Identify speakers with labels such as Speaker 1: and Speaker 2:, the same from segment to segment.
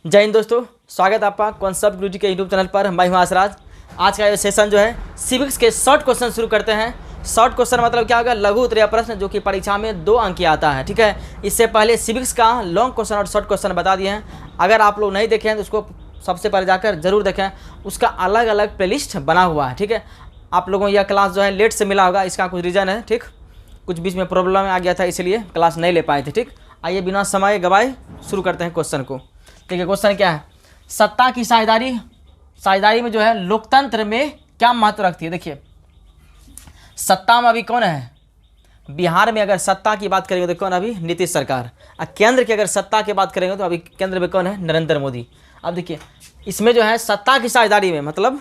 Speaker 1: जय हिंद दोस्तों, स्वागत है आपका कॉन्सेप्ट गुरुजी के यूट्यूब चैनल पर। मैं हूं आसराज। आज का ये सेशन जो है सिविक्स के शॉर्ट क्वेश्चन शुरू करते हैं। शॉर्ट क्वेश्चन मतलब क्या होगा? लघु उत्तरीय प्रश्न जो कि परीक्षा में 2 अंक की आता है। ठीक है, इससे पहले सिविक्स का लॉन्ग क्वेश्चन और शॉर्ट क्वेश्चन बता दिए हैं। अगर आप लोग नहीं देखे हैं तो उसको सबसे पहले जाकर जरूर देखें, उसका अलग अलग प्लेलिस्ट बना हुआ है। ठीक है, आप लोगों को यह क्लास जो है लेट से मिला होगा, इसका कुछ रीज़न है। ठीक, कुछ बीच में प्रॉब्लम आ गया था, इसलिए क्लास नहीं ले पाए थे। ठीक, आइए बिना समय गवाए शुरू करते हैं क्वेश्चन को। ठीक है, क्वेश्चन क्या है? सत्ता की साझेदारी में जो है लोकतंत्र में क्या महत्व रखती है? देखिए, सत्ता में अभी कौन है? बिहार में अगर सत्ता की बात करेंगे तो कौन? अभी नीतीश सरकार। और केंद्र की अगर सत्ता की बात करेंगे तो अभी केंद्र में कौन है? नरेंद्र मोदी। अब देखिए, इसमें जो है सत्ता की साझेदारी में मतलब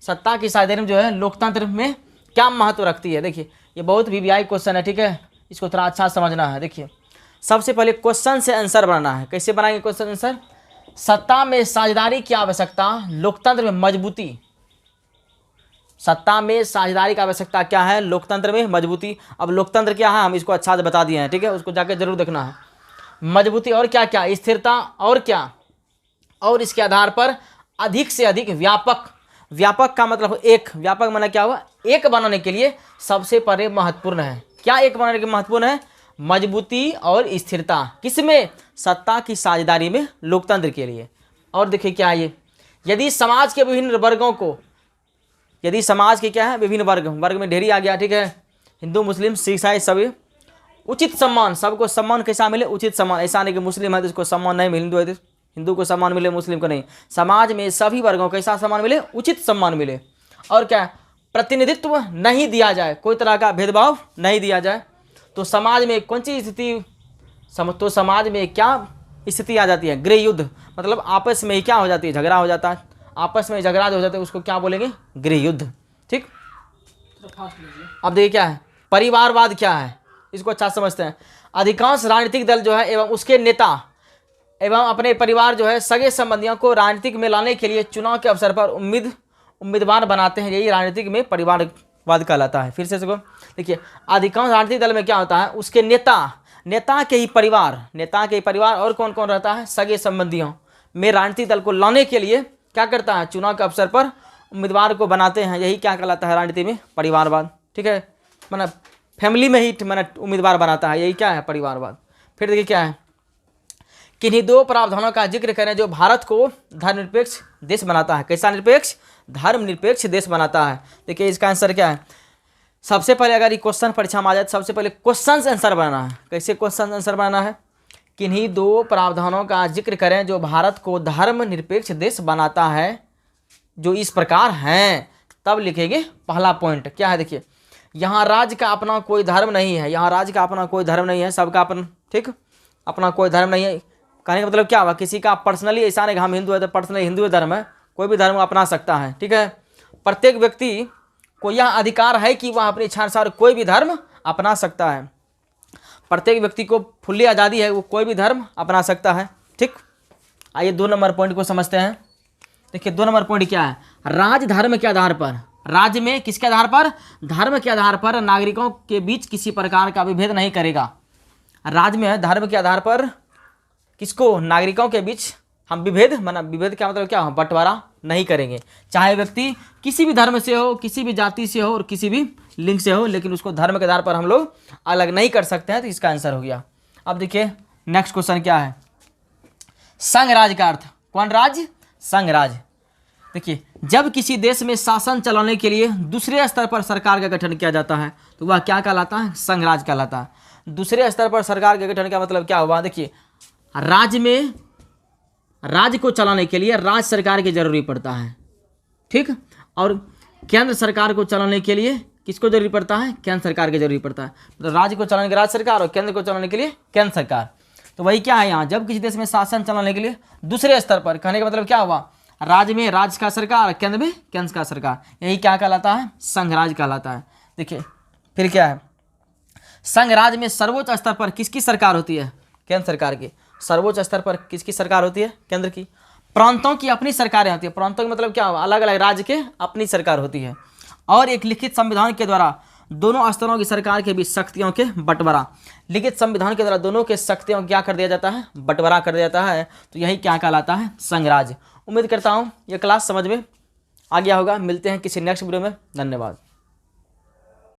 Speaker 1: सत्ता की साझेदारी में जो है लोकतंत्र में क्या महत्व रखती है? देखिए, ये बहुत वीवीआई क्वेश्चन है। ठीक है, इसको थोड़ा अच्छा समझना है। देखिए, सबसे पहले क्वेश्चन से आंसर बनाना है। कैसे बनाएंगे क्वेश्चन आंसर? सत्ता में साझेदारी की आवश्यकता, लोकतंत्र में मजबूती। सत्ता में साझेदारी की आवश्यकता क्या है? लोकतंत्र में मजबूती। अब लोकतंत्र क्या है हम इसको अच्छा से बता दिए हैं। ठीक है, उसको जाके जरूर देखना है। मजबूती और क्या क्या? स्थिरता और क्या? और इसके आधार पर अधिक से अधिक व्यापक। व्यापक का मतलब एक, व्यापक माना क्या हुआ? एक बनाने के लिए सबसे पहले महत्वपूर्ण है। क्या एक बनाने के महत्वपूर्ण है? मजबूती और स्थिरता। किसमें? सत्ता की साझेदारी में, लोकतंत्र के लिए। और देखिए क्या है ये? यदि समाज के विभिन्न वर्गों को, यदि समाज के क्या है? विभिन्न वर्ग में ढेरी आ गया। ठीक है, हिंदू मुस्लिम सिख ईसाई सभी, उचित सम्मान, सबको सम्मान कैसा मिले? उचित सम्मान। ऐसा नहीं कि मुस्लिम है तो इसको सम्मान नहीं मिले, हिंदू है तो हिंदू को सम्मान मिले, मुस्लिम को नहीं। समाज में सभी वर्गों को कैसा सम्मान मिले? उचित सम्मान मिले। और क्या? प्रतिनिधित्व नहीं दिया जाए, कोई तरह का भेदभाव नहीं दिया जाए। तो समाज में कौन सी स्थिति? तो समाज में क्या स्थिति आ जाती है? गृह युद्ध। मतलब आपस में ही क्या हो जाती है? झगड़ा हो जाता है। आपस में झगड़ा जो हो जाता है उसको क्या बोलेंगे? गृह युद्ध। ठीक, अब देखिए क्या है? परिवारवाद क्या है? इसको अच्छा समझते हैं। अधिकांश राजनीतिक दल जो है एवं उसके नेता एवं अपने परिवार जो है सगे संबंधियों को राजनीतिक में लाने के लिए चुनाव के अवसर पर उम्मीदवार बनाते हैं। यही राजनीतिक में परिवारवाद कहलाता है। फिर से इसको देखिए, अधिकांश राजनीतिक दल में क्या होता है? उसके नेता के ही परिवार और कौन कौन रहता है? सगे संबंधियों में राजनीतिक दल को लाने के लिए क्या करता है? चुनाव के अवसर पर उम्मीदवार को बनाते हैं। यही क्या कहलाता है? राजनीति में परिवारवाद। ठीक है, मतलब फैमिली में ही उम्मीदवार बनाता है, यही क्या है? परिवारवाद। फिर देखिए क्या है? किन्हीं 2 प्रावधानों का जिक्र करें जो भारत को धर्मनिरपेक्ष देश बनाता है। कैसा निरपेक्ष? धर्मनिरपेक्ष देश बनाता है। देखिए इसका आंसर क्या है? सबसे पहले अगर ये क्वेश्चन परीक्षा में आ जाए, सबसे पहले क्वेश्चन से आंसर बनाना है। कैसे क्वेश्चन आंसर बनाना है? किन्हीं 2 प्रावधानों का जिक्र करें जो भारत को धर्मनिरपेक्ष देश बनाता है, जो इस प्रकार हैं। तब लिखेंगे पहला पॉइंट क्या है? देखिए, यहाँ राज्य का अपना कोई धर्म नहीं है। यहाँ राज्य का अपना कोई धर्म नहीं है, सबका अपन, ठीक, अपना कोई धर्म नहीं है। कहने का मतलब क्या हुआ? किसी का पर्सनली ऐसा नहीं कि हम हिंदू है तो पर्सनली हिंदू धर्म है, कोई भी धर्म अपना सकता है। ठीक है, प्रत्येक व्यक्ति को यह अधिकार है कि वह अपनी इच्छानुसार कोई भी धर्म अपना सकता है। प्रत्येक व्यक्ति को खुली आज़ादी है, वो कोई भी धर्म अपना सकता है। ठीक, आइए 2 नंबर पॉइंट को समझते हैं। देखिए 2 नंबर पॉइंट क्या है? राज्य धर्म के आधार पर, राज्य में किसके आधार पर? धर्म के आधार पर नागरिकों के बीच किसी प्रकार का विभेद नहीं करेगा। राज्य में धर्म के आधार पर किसको? नागरिकों के बीच हम विभेद का मतलब क्या? बंटवारा नहीं करेंगे। चाहे व्यक्ति किसी भी धर्म से हो, किसी भी जाति से हो और किसी भी लिंग से हो, लेकिन उसको धर्म के आधार पर हम लोग अलग नहीं कर सकते हैं। तो इसका आंसर हो गया। अब देखिए नेक्स्ट क्वेश्चन क्या है? संघ राज्य का अर्थ। कौन राज्य? संघ राज्य। देखिए, जब किसी देश में शासन चलाने के लिए दूसरे स्तर पर सरकार का गठन किया जाता है तो वह क्या कहलाता है? संघ राज्य कहलाता है। दूसरे स्तर पर सरकार के गठन का मतलब क्या हुआ? देखिए, राज्य को चलाने के लिए राज्य सरकार की जरूरी पड़ता है। ठीक, और केंद्र सरकार को चलाने के लिए किसको जरूरी पड़ता है? केंद्र सरकार की जरूरी पड़ता है। मतलब राज्य को चलाने के लिए राज्य सरकार और केंद्र को चलाने के लिए केंद्र सरकार। तो वही क्या है यहाँ? जब किसी देश में शासन चलाने के लिए दूसरे स्तर पर, कहने का मतलब क्या हुआ? राज्य में राज्य का सरकार, केंद्र में केंद्र का सरकार, यही क्या कहलाता है? संघ राज्य कहलाता है। देखिए फिर क्या है? संघ राज्य में सर्वोच्च स्तर पर किसकी सरकार होती है? केंद्र सरकार की। सर्वोच्च स्तर पर किसकी सरकार होती है? केंद्र की। प्रांतों की अपनी सरकारें होती है। प्रांतों का मतलब क्या हुआ? अलग अलग राज्य के अपनी सरकार होती है। और एक लिखित संविधान के द्वारा दोनों स्तरों की सरकार के बीच शक्तियों के बंटवारा। लिखित संविधान के द्वारा दोनों के शक्तियों को क्या कर दिया जाता है, बंटवारा कर दिया जाता है, तो यही क्या कहलाता है, संघराज्य। उम्मीद करता हूँ यह क्लास समझ में आ गया होगा। मिलते हैं किसी नेक्स्ट वीडियो में। धन्यवाद।